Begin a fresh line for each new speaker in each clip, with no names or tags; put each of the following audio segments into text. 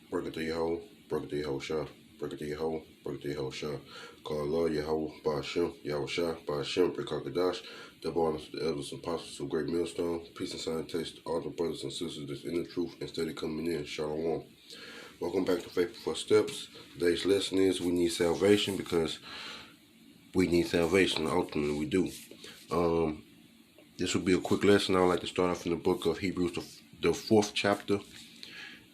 Break it to your hole, break it to your whole shah. Break it to your hole, break it to your whole shah. Call Allah, Yahweh, Ba'ashem, Yahweh Shah, Ba'ashem, Rekakadash, double honors to the elders and apostles of Great Millstone. Peace and salutation to all the brothers and sisters that's in the truth and steady coming in. Shalom. Welcome back to Faithful Footsteps. Today's lesson is we need salvation because we need salvation. Ultimately, we do. This will be a quick lesson. I would like to start off in the book of Hebrews, the 4th chapter.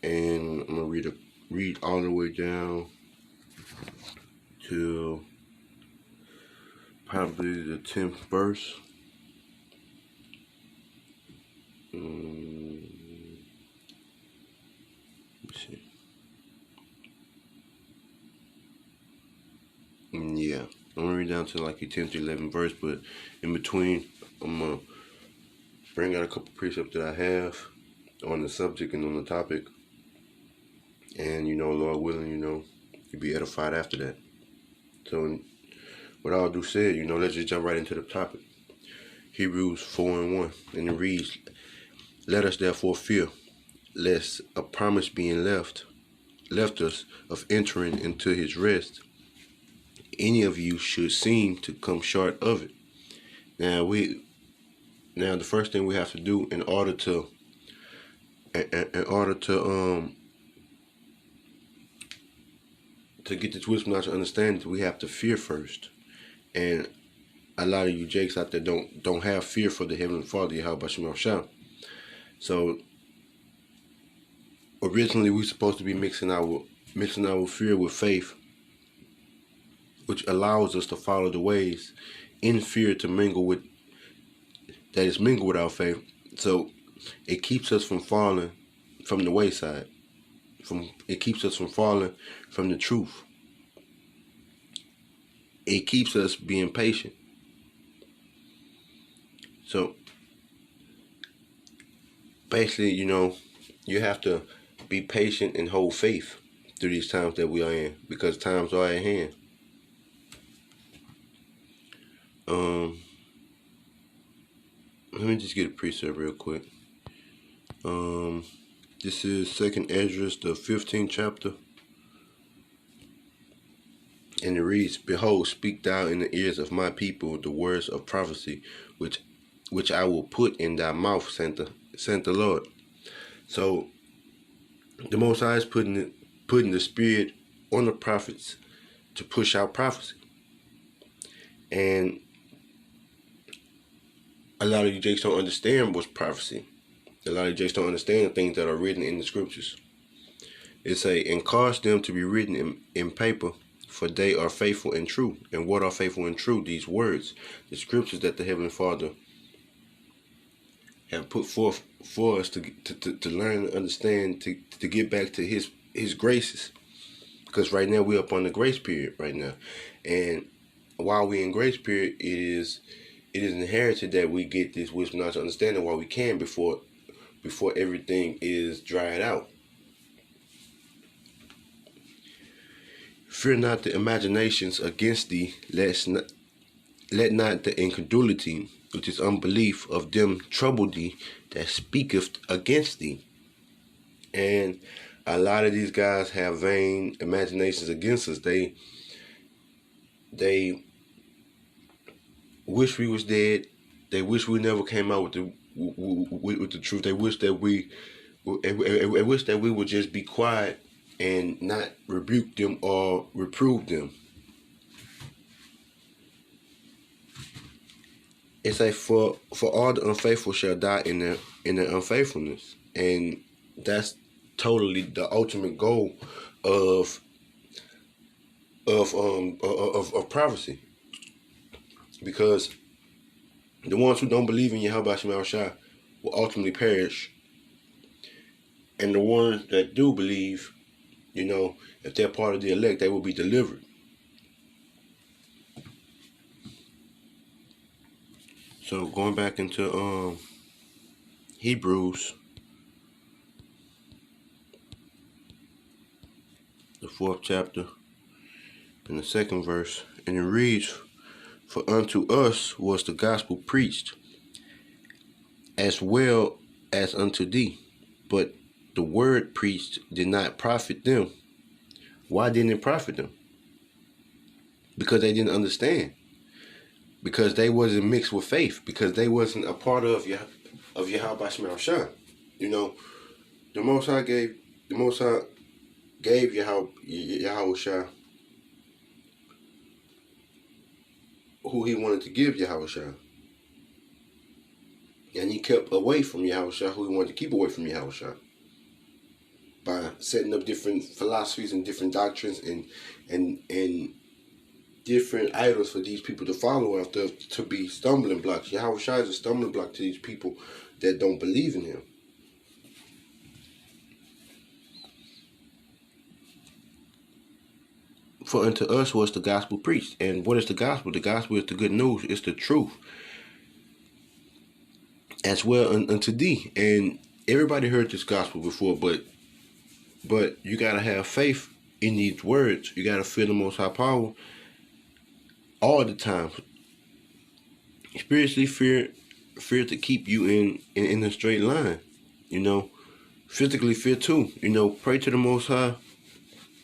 And I'm going to read all the way down to probably the 10th verse. Let me see. Yeah, I'm going to read down to like the 10th to 11th verse, but in between, I'm going to bring out a couple precepts that I have on the subject and on the topic. And, Lord willing, you'll be edified after that. So, with all due said, let's just jump right into the topic. Hebrews 4:1, and it reads, "Let us therefore fear, lest a promise being left us of entering into his rest, any of you should seem to come short of it." Now, the first thing we have to do in order to get this wisdom out to understand, we have to fear first. And a lot of you jakes out there don't have fear for the Heavenly Father, Yahweh Shem Shah. So originally we supposed to be mixing our fear with faith, which allows us to follow the ways in fear to mingle with our faith. So it keeps us from falling from the wayside. It keeps us from falling from the truth. It keeps us being patient. So basically, you have to be patient and hold faith through these times that we are in, because times are at hand. Let me just get a precept real quick. This is 2nd Esdras, the 15th chapter. And it reads, "Behold, speak thou in the ears of my people the words of prophecy, which I will put in thy mouth, sent the Lord." So the Most High is putting the Spirit on the prophets to push out prophecy. And a lot of you jakes don't understand what's prophecy. A lot of you jakes don't understand the things that are written in the scriptures. It say, "And cause them to be written in paper, for they are faithful and true." And what are faithful and true? These words, the scriptures that the Heavenly Father have put forth for us to learn and understand, to get back to his graces. Because right now we're up on the grace period right now. And while we're in grace period, it is inherited that we get this wisdom, knowledge, understanding while we can, before everything is dried out. "Fear not the imaginations against thee, let not the incredulity, which is unbelief, of them trouble thee that speaketh against thee." And a lot of these guys have vain imaginations against us. They wish we was dead. They wish we never came out with the truth. They wish that we would just be quiet and not rebuke them or reprove them. It's like, for all the unfaithful shall die in their unfaithfulness. And that's totally the ultimate goal of prophecy. Because the ones who don't believe in Yahweh Shem Shah will ultimately perish. And the ones that do believe, if they're part of the elect, they will be delivered. So going back into Hebrews, the 4th chapter, and the 2nd verse, and it reads, "For unto us was the gospel preached, as well as unto thee. But the word preached did not profit them. Why didn't it profit them? Because they didn't understand. Because they wasn't mixed with faith. Because they wasn't a part of Yahweh Shema Shah. You know, the Most High gave Yahweh Shah who he wanted to give Yahweh Shah. And he kept away from Yahweh Shah who he wanted to keep away from Yahweh Shah. By setting up different philosophies and different doctrines and different idols for these people to follow after, to be stumbling blocks. Yahweh Shah is a stumbling block to these people that don't believe in him. For unto us was the gospel preached. And what is the gospel? The gospel is the good news. It's the truth. As well unto thee. And everybody heard this gospel before, but you got to have faith in these words. You got to feel the Most High power all the time. Spiritually, fear to keep you in a straight line. You know, physically fear too. You know, pray to the Most High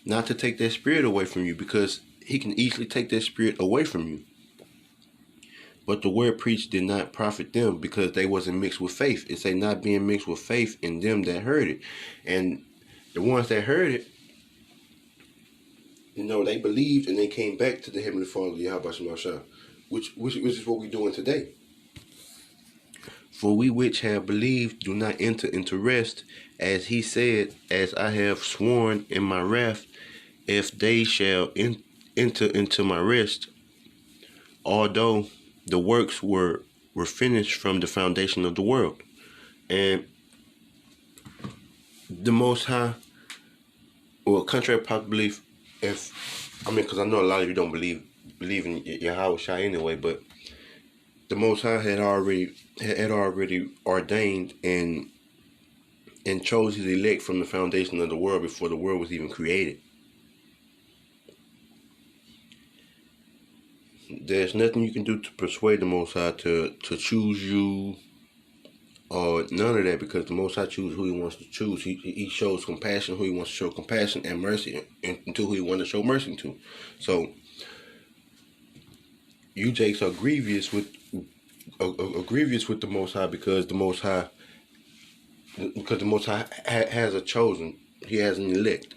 not to take that spirit away from you, because he can easily take that spirit away from you. But the word preached did not profit them because they wasn't mixed with faith. It's a not being mixed with faith in them that heard it. And the ones that heard it, you know, they believed and they came back to the Heavenly Father, Yahweh Shema Shah, which is what we're doing today. For we which have believed do not enter into rest, as he said, as I have sworn in my wrath, if they shall enter into my rest, although the works were finished from the foundation of the world. And the Most High, well, contrary to popular belief, because I know a lot of you don't believe in Yahweh Shai anyway, but the Most High had already ordained and chose his elect from the foundation of the world before the world was even created. There's nothing you can do to persuade the Most High to choose you, or none of that, because the Most High chooses who he wants to choose. He shows compassion who he wants to show compassion, and mercy into who he wants to show mercy to. So you Jakes are grievous with the Most High, because the Most High has a chosen. He has an elect,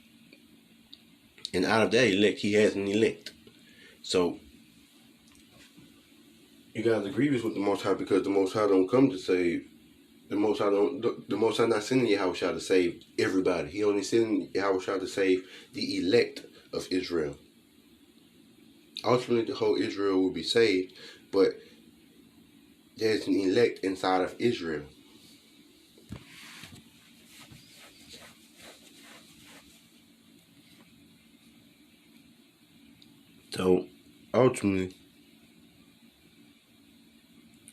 and out of that elect, he has an elect. So you guys are grievous with the Most High, because the Most High don't come to save. The Most High not sending Yahweh Shah to save everybody. He only sending Yahweh Shah to save the elect of Israel. Ultimately, the whole Israel will be saved, but there's an elect inside of Israel. So ultimately,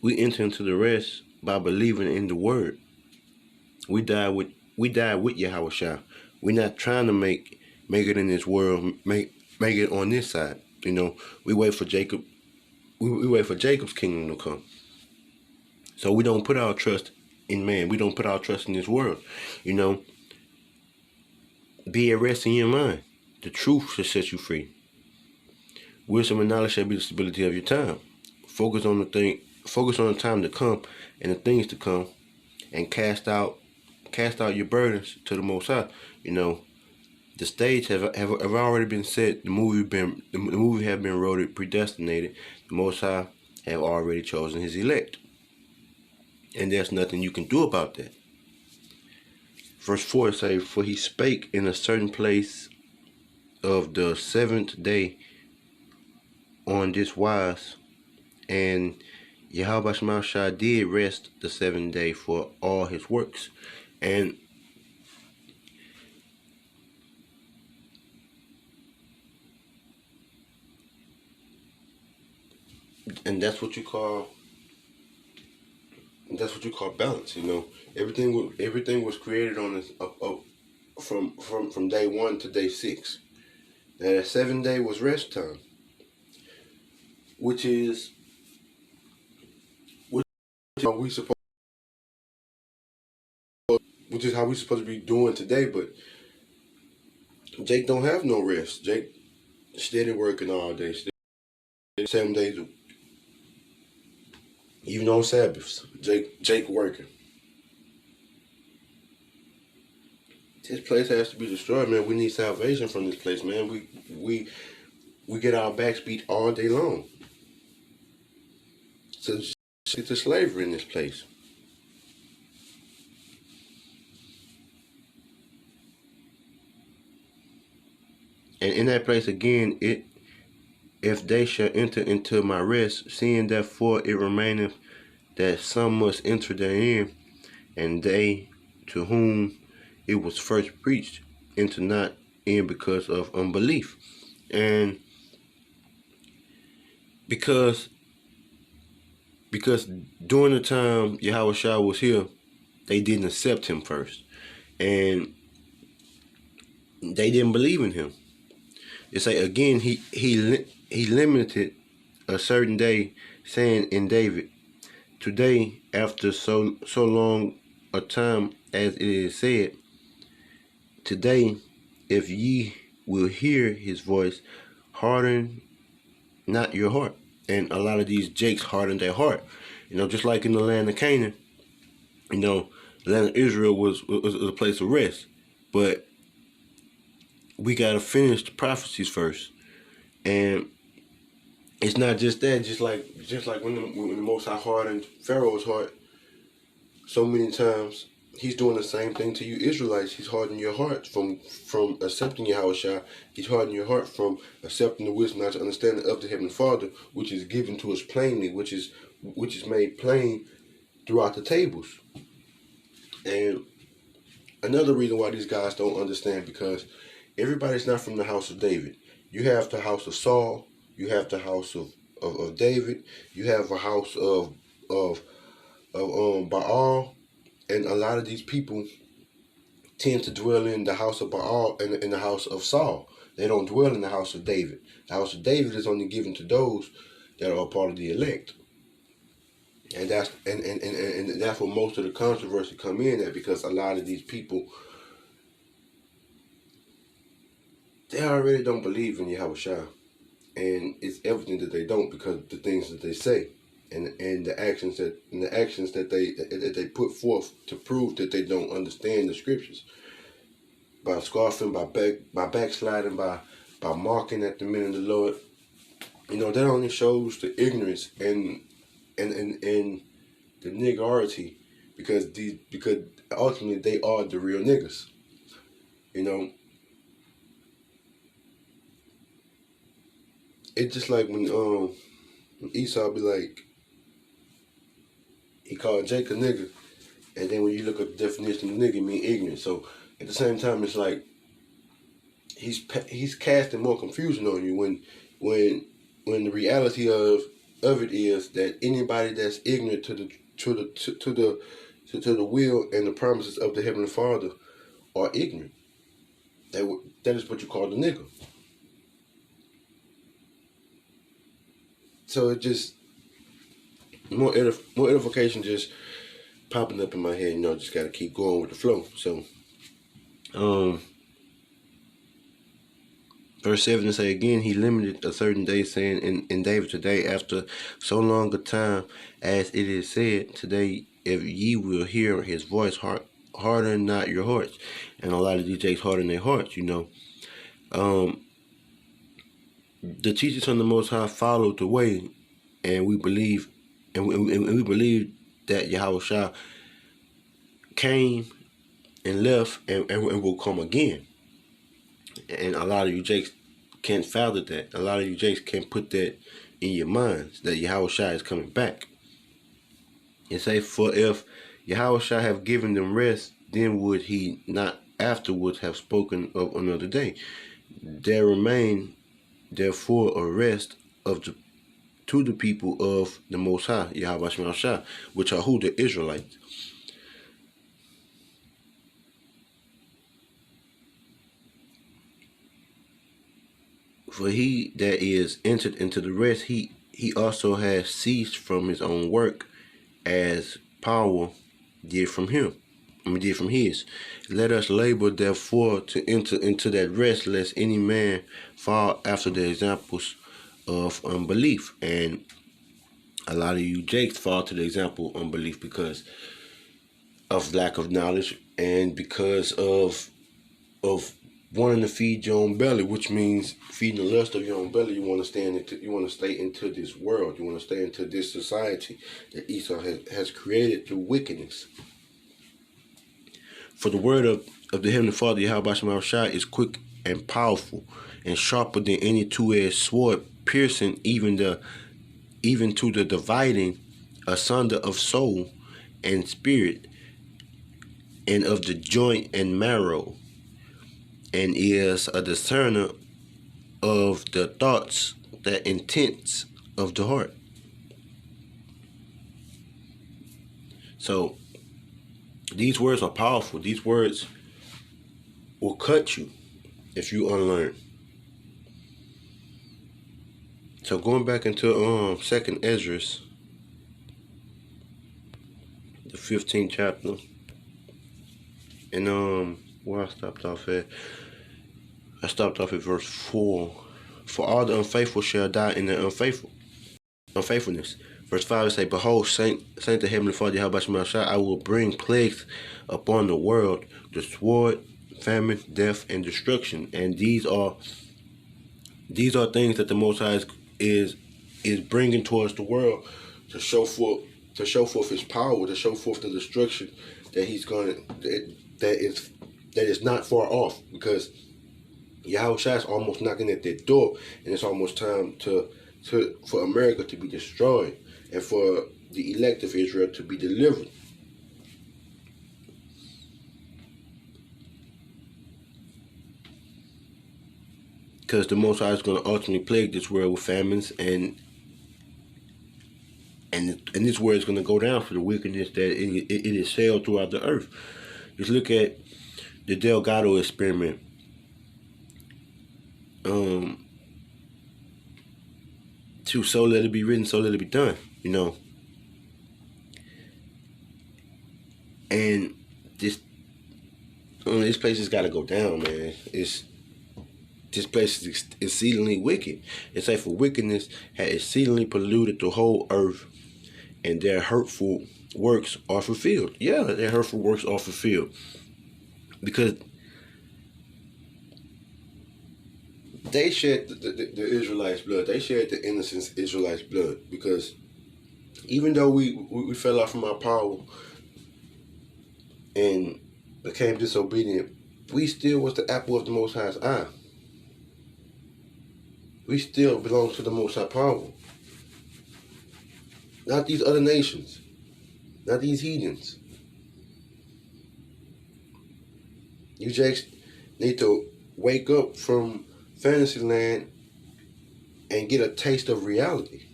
we enter into the rest by believing in the word. We died with Yahweh Shah. We're not trying to make it in this world, make it on this side. You know, we wait for Jacob. We wait for Jacob's kingdom to come. So we don't put our trust in man. We don't put our trust in this world. You know, be at rest in your mind. The truth shall set you free. Wisdom and knowledge shall be the stability of your time. Focus on the time to come and the things to come, and cast out your burdens to the Most High. You know, the stage have already been set. The movie have been wrote, predestinated. The Most High have already chosen his elect, and there's nothing you can do about that. Verse 4 says, "For he spake in a certain place of the seventh day on this wise, and Yahweh Shema Shah did rest the seventh day for all his works." And that's what you call balance. You know, everything was created on this from day 1 to day 6. Now that 7th day was rest time, which is what we which is how we supposed to be doing today. But Jake don't have no rest. Jake steady working all day, 7 days, even on Sabbaths. Jake working. This place has to be destroyed, man. We need salvation from this place, man. We get our backs beat all day long. So it's slavery in this place. And in that place again, if they shall enter into my rest, seeing therefore it remaineth that some must enter therein, and they to whom it was first preached enter not in because of unbelief. And because during the time Yahushua was here, they didn't accept him first, and they didn't believe in him. It's like again, he limited a certain day, saying in David, today after so long a time as it is said, today if ye will hear his voice, harden not your heart. And a lot of these Jakes hardened their heart. Just like in the land of Canaan, the land of Israel was a place of rest. But we got to finish the prophecies first. And it's not just that, just like when the Most High hardened Pharaoh's heart so many times, he's doing the same thing to you Israelites. He's hardening your heart from accepting Yahushua. He's hardening your heart from accepting the wisdom and understanding of the Heavenly Father, which is given to us plainly, which is made plain throughout the tables. And another reason why these guys don't understand, because everybody's not from the house of David. You have the house of Saul, you have the house of David, you have a house of Baal. And a lot of these people tend to dwell in the house of Baal and in the house of Saul. They don't dwell in the house of David. The house of David is only given to those that are part of the elect. And that's where most of the controversy come in at, because a lot of these people, they already don't believe in Yahushua. And it's evident that they don't, because of the things that they say. And the actions that they put forth to prove that they don't understand the scriptures, by scoffing, by backsliding, by mocking at the men of the Lord. That only shows the ignorance and the niggerity, because ultimately they are the real niggas. It's just like when Esau be like, he called Jake a nigga, and then when you look at the definition of nigga, it mean ignorant. So at the same time, it's like he's casting more confusion on you when the reality of it is that anybody that's ignorant to the will and the promises of the Heavenly Father are ignorant. That is what you call the nigga. So it just more edification just popping up in my head. Just got to keep going with the flow. So, verse 7 to say again, he limited a certain day, saying in David, today after so long a time as it is said, today if ye will hear his voice, harden not your hearts. And a lot of these Jakes harden their hearts. The teachers from the Most High followed the way, and we believe, and we believe that Yahushua came and left and will come again. And a lot of you Jakes can't fathom that. A lot of you Jakes can't put that in your minds, that Yahushua is coming back. And say, for if Yahushua have given them rest, then would he not afterwards have spoken of another day? There remain therefore a rest to the people of the Most High, Yahweh Shemashah, which are who? The Israelites. For he that is entered into the rest, he also has ceased from his own work, as power did from him. did from his. Let us labor therefore to enter into that rest, lest any man fall after the examples of unbelief. And a lot of you jakes fall to the example of unbelief because of lack of knowledge and because of wanting to feed your own belly, which means feeding the lust of your own belly. You want to stay into this world. You want to stay into this society that Esau has created through wickedness. For the word of the Heavenly Father, Yahweh Shema Shai, is quick and powerful and sharper than any two-edged sword, piercing even to the dividing asunder of soul and spirit, and of the joint and marrow, and is a discerner of the thoughts, the intents of the heart. So these words are powerful. These words will cut you if you unlearn. So going back into Second Esdras, the 15th chapter, and where I stopped off at verse 4. For all the unfaithful shall die in their unfaithfulness. Verse 5 it say, Behold, Saint the Heavenly Father, Yahweh Shema Shai, I will bring plagues upon the world, the sword, famine, death, and destruction. And these are things that the Most High is bringing towards the world to show forth His power, to show forth the destruction that He's going that is not far off, because Yahweh Shai is almost knocking at their door, and it's almost time for America to be destroyed and for the elect of Israel to be delivered. Because the Most High is going to ultimately plague this world with famines, and this world is going to go down for the wickedness that it is sailed throughout the earth. Just look at the Delgado experiment. To so let it be written, so let it be done, And this place has got to go down, man. This place is exceedingly wicked. It's like for wickedness had exceedingly polluted the whole earth, and their hurtful works are fulfilled. Yeah, their hurtful works are fulfilled. Because they shed the Israelites' blood. They shed the innocent Israelites' blood. Because even though we fell out from our power and became disobedient, we still was the apple of the Most High's eye. We still belong to the Most High power. Not these other nations. Not these heathens. You just need to wake up from fantasy land and get a taste of reality.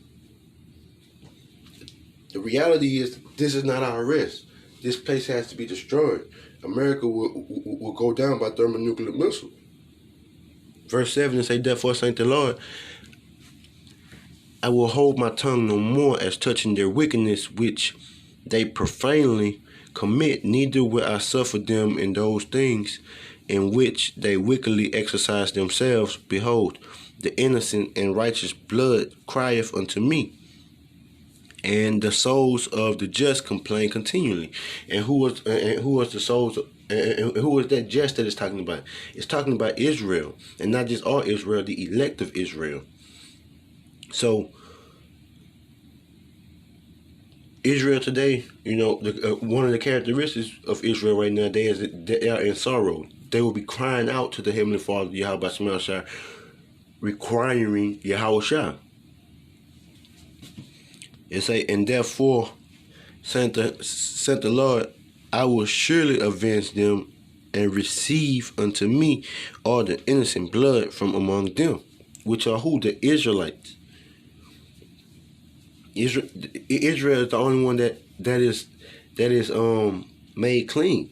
The reality is, this is not our rest. This place has to be destroyed. America will go down by thermonuclear missile. Verse 7 say, Therefore, saint the Lord, I will hold my tongue no more as touching their wickedness which they profanely commit, neither will I suffer them in those things in which they wickedly exercise themselves. Behold, the innocent and righteous blood crieth unto me, and the souls of the just complain continually. And who was the souls? And who is that just that it's talking about? It's talking about Israel, and not just all Israel, the elect of Israel. So Israel today, one of the characteristics of Israel right now, they are in sorrow. They will be crying out to the Heavenly Father, Yahweh Shema Shai, requiring Yahweh Shai. It say, and therefore, said the Lord, I will surely avenge them and receive unto me all the innocent blood from among them, which are who? The Israelites. Israel is the only one that is made clean.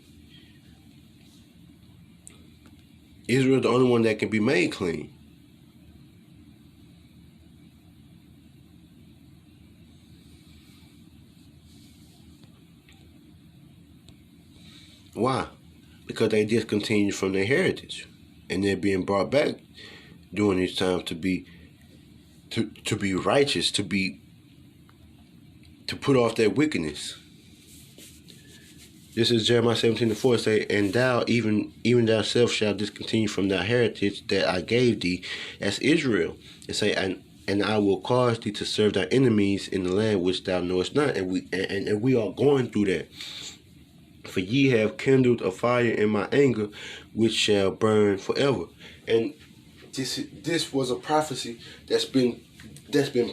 Israel is the only one that can be made clean. because they discontinued from their heritage, and they're being brought back during these times to be righteous, to put off their wickedness. This is Jeremiah 17:4 say, and thou even thyself shalt discontinue from thy heritage that I gave thee as Israel. It say, and I will cause thee to serve thy enemies in the land which thou knowest not. And we are going through that. For ye have kindled a fire in my anger, which shall burn forever. And this was a prophecy that's been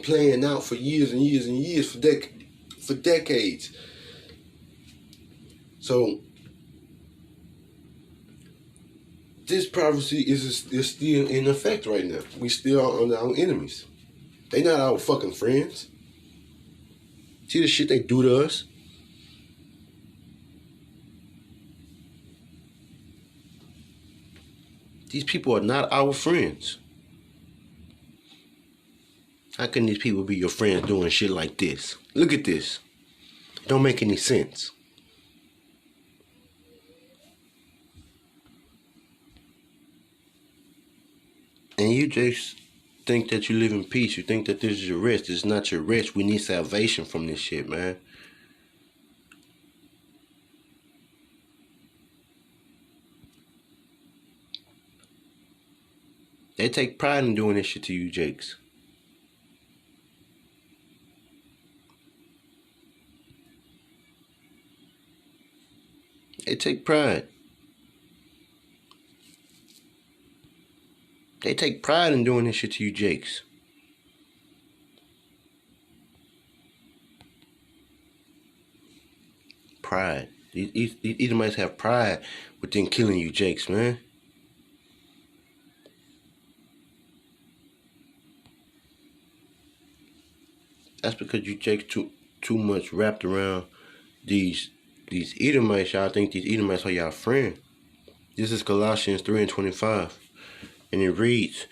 playing out for years and years and years, for decades. So this prophecy is still in effect right now. We still are under our enemies. They not our fucking friends. See the shit they do to us? These people are not our friends. How can these people be your friends doing shit like this? Look at this. Don't make any sense. And you just think that you live in peace. You think that this is your rest. This is not your rest. We need salvation from this shit, man. They take pride in doing this shit to you, Jakes. They take pride. They take pride in doing this shit to you, Jakes. Pride. These Edomites have pride within killing you, Jakes, man. That's because you Jakes too much wrapped around these Edomites. Y'all think these Edomites are y'all friend. This is Colossians 3:25. And it reads,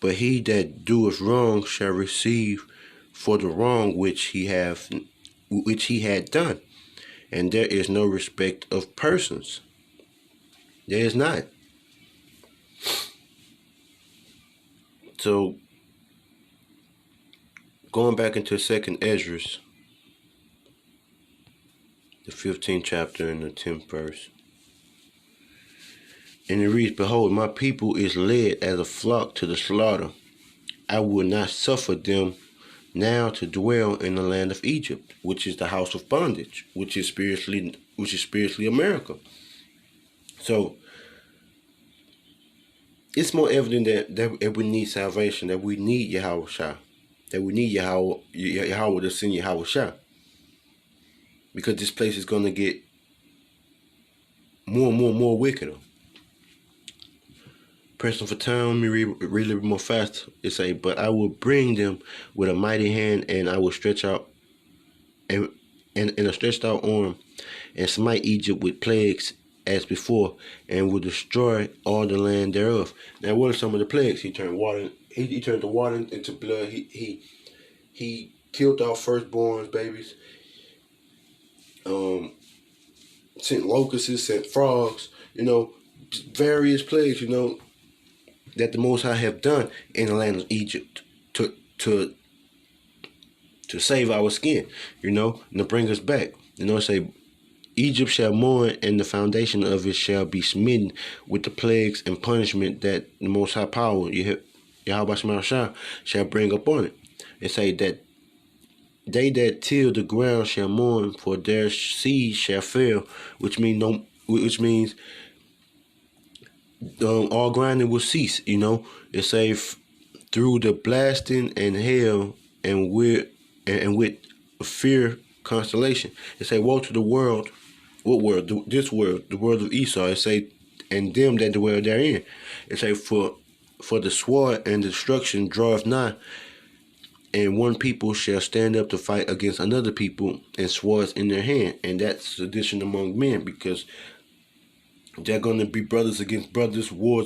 but he that doeth wrong shall receive for the wrong which he had done. And there is no respect of persons. There is not. So, going back into 2nd Ezra, the 15th chapter and the 10th verse. And it reads, behold, my people is led as a flock to the slaughter. I will not suffer them now to dwell in the land of Egypt, which is the house of bondage, which is spiritually America. So it's more evident that we need salvation, that we need Yahweh Shah, that we need Yahweh to send Yahweh Shah. Because this place is going to get more and more wickeder. Pressing for time, let me read a little bit more fast. It say, but I will bring them with a mighty hand, and I will stretch out and a stretched out arm, and smite Egypt with plagues as before, and will destroy all the land thereof. Now, what are some of the plagues? He turned water. He turned the water into blood. He killed our firstborns, babies. Sent locusts, sent frogs. Various plagues. That the Most High have done in the land of Egypt to save our skin, and to bring us back. Say, Egypt shall mourn, and the foundation of it shall be smitten with the plagues and punishment that the Most High power, Yahweh Shah, shall bring upon it. It say that they that till the ground shall mourn, for their seed shall fail, which means all grinding will cease. It say through the blasting and hail and with fear constellation. It say, woe to the world. What world? This world, the world of Esau. It say, and them that dwell therein. It say, for the sword and destruction draweth nigh, and one people shall stand up to fight against another people, and swords in their hand. And that's sedition among men, because they're going to be brothers against brothers, war,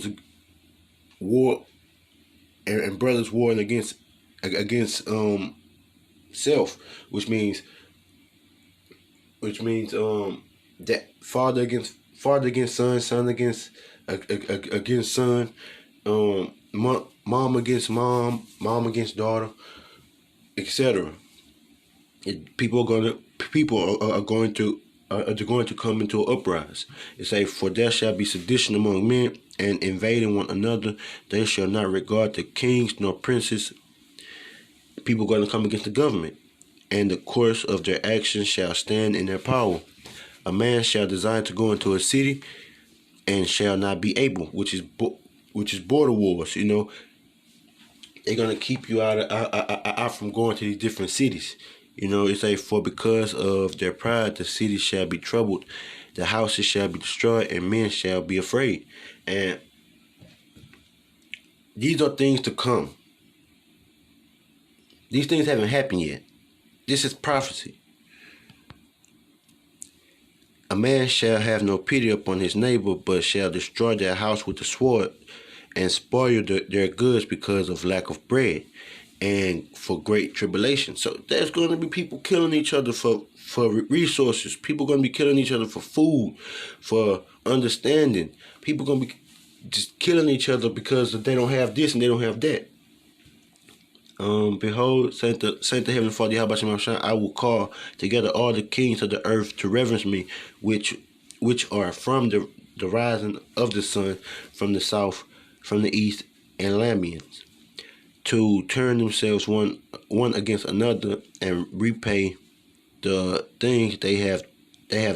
and brothers warring against self, which means that father against father against son, son against son, mom against mom, mom against daughter, etc. People are going to come into an uprise. It say, for there shall be sedition among men, and invading one another. They shall not regard the kings nor princes. People are going to come against the government, and the course of their actions shall stand in their power. A man shall desire to go into a city and shall not be able, which is border wars. They're gonna keep you out from going to these different cities. It's like, for because of their pride, the city shall be troubled, the houses shall be destroyed, and men shall be afraid. And these are things to come. These things haven't happened yet. This is prophecy. A man shall have no pity upon his neighbor, but shall destroy their house with the sword, and spoil their goods because of lack of bread, and for great tribulation. So there's going to be people killing each other for resources. People going to be killing each other for food, for understanding. People going to be just killing each other because they don't have this and they don't have that. Behold, saint the Heavenly Father, Yahweh Shem Shah, I will call together all the kings of the earth to reverence me, which are from the rising of the sun, from the south, from the east, and Lamians, to turn themselves one against another and repay the things they have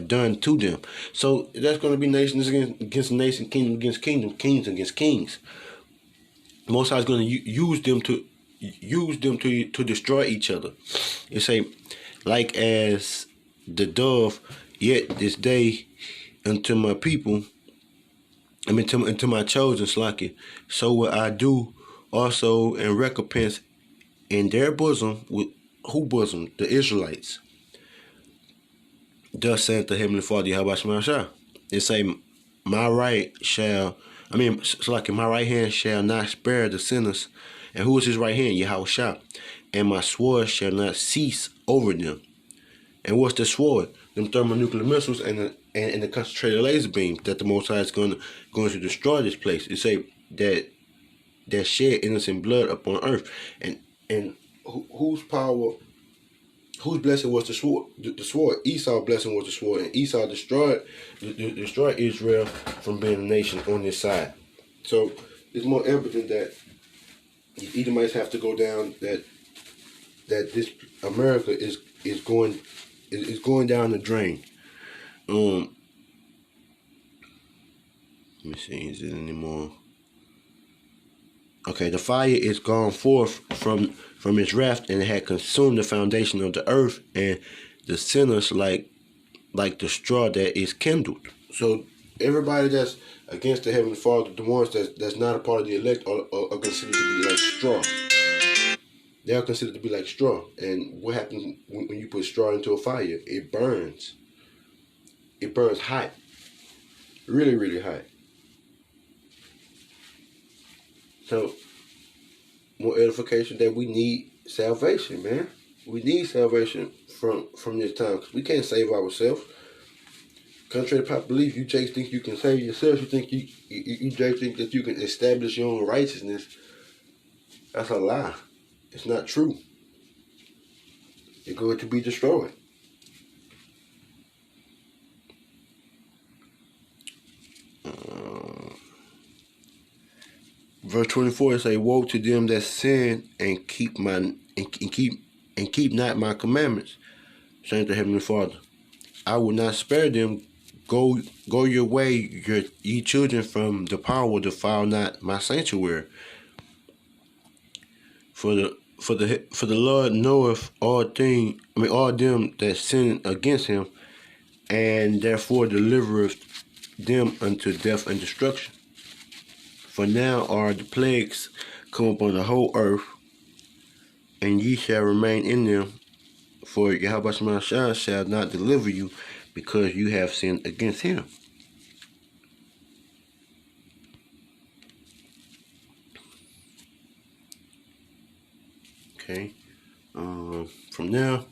done to them. So that's going to be nations against nation, kingdom against kingdom, kings against kings. Most High is going to use them to destroy each other. It say, like as the dove, yet this day unto my people, unto my chosen, Slaki, so will I do also in recompense in their bosom. With who bosom? The Israelites. Thus saith the Heavenly Father, Yahweh Shema Shah. It say, my right my right hand shall not spare the sinners. And who is his right hand? Yahweh Shah. And my sword shall not cease over them. And what's the sword? Them thermonuclear missiles and the concentrated laser beams that the Most High is going to destroy this place. It say that shed innocent blood upon earth. And whose power? Whose blessing was the sword? The sword. Esau's blessing was the sword, and Esau destroyed Israel from being a nation on this side. So it's more evident that the Edomites have to go down. That this America is going down the drain. Let me see. Is it anymore? Okay, the fire is gone forth from its wrath, and it had consumed the foundation of the earth, and the sinners like the straw that is kindled. So everybody that's against the Heavenly Father, the ones that's not a part of the elect, are considered to be like straw. They are considered to be like straw. And what happens when you put straw into a fire? It burns. It burns hot. Really, really hot. So, more edification that we need salvation, man. We need salvation from this time, because we can't save ourselves. Contrary to popular belief, you just think you can save yourself. You think you just think that you can establish your own righteousness. That's a lie. It's not true. You're going to be destroyed. Verse 24 says, woe to them that sin and keep not my commandments, saying to Heavenly Father, I will not spare them. Go your way, ye children, from the power, defile not my sanctuary. For the Lord knoweth all them that sin against him, and therefore delivereth them unto death and destruction. For now are the plagues come upon the whole earth, and ye shall remain in them. For Yahweh Shema shall not deliver you, because you have sinned against him. Okay. From now,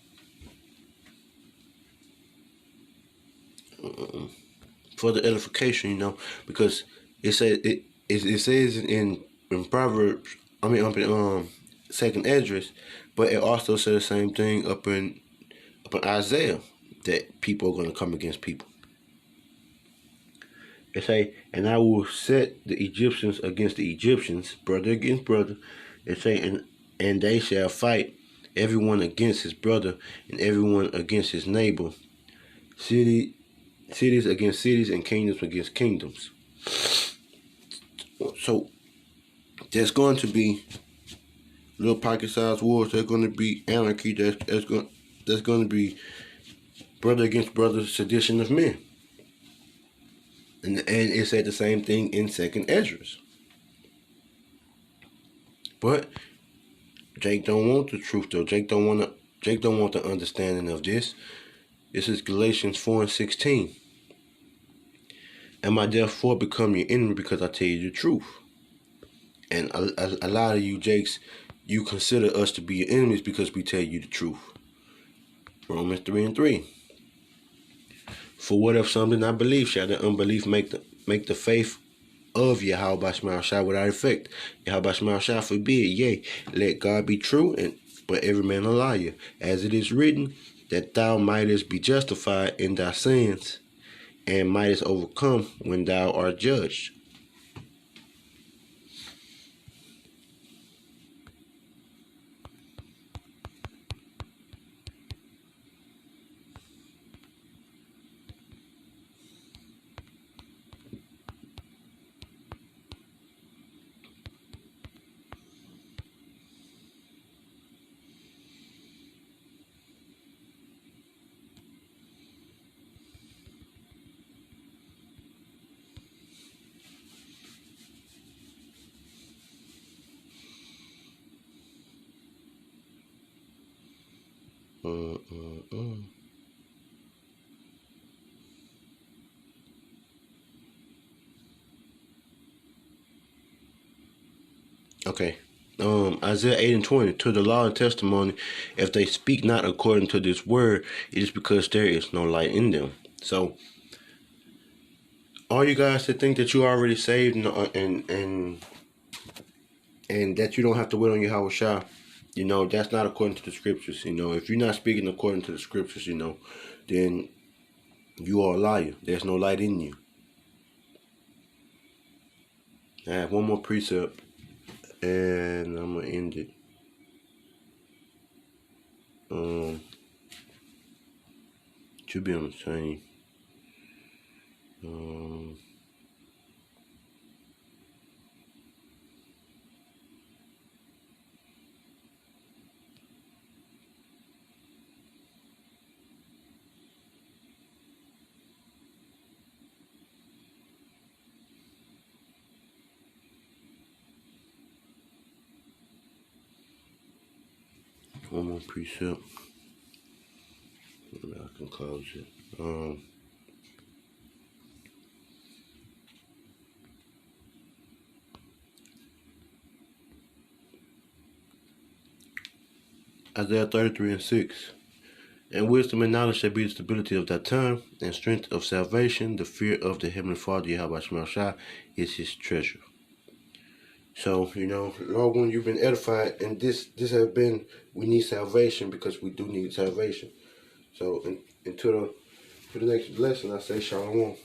for the edification, because it says in Proverbs, up in second Esdras, but it also says the same thing up in Isaiah, that people are going to come against people. It say, and I will set the Egyptians against the Egyptians, brother against brother. It say, and they shall fight, everyone against his brother, and everyone against his neighbor. Cities against cities, and kingdoms against kingdoms. So there's going to be little pocket-sized wars. There's going to be anarchy. There's going to be brother against brother, sedition of men. And it said the same thing in second Esdras. But Jake don't want the truth, though. Jake don't want the understanding of this. This is Galatians 4:16. Am I therefore become your enemy because I tell you the truth? And a lot of you Jakes, you consider us to be your enemies because we tell you the truth. Romans 3:3. For what if some did not believe? Shall the unbelief make the faith of Yahweh Shema Shai without effect? Yahweh Shema Shai forbid. Yea, let God be true, but every man a liar. As it is written, that thou mightest be justified in thy sins, and mightest overcome when thou art judged. Okay. Isaiah 8:20, to the law and testimony, if they speak not according to this word, it is because there is no light in them. So, all you guys that think that you already saved and that you don't have to wait on Yahweh Shai, that's not according to the scriptures. If you're not speaking according to the scriptures, then you are a liar. There's no light in you. I have one more precept, and I'm gonna end it. Should be on the same. One more precept. I can close it. Isaiah 33:6. And wisdom and knowledge shall be the stability of that time, and strength of salvation. The fear of the Heavenly Father, Yahweh Shema Shai, is his treasure. So, Lord, when you've been edified, and this has been, we need salvation because we do need salvation. So, until the next lesson, I say shalom.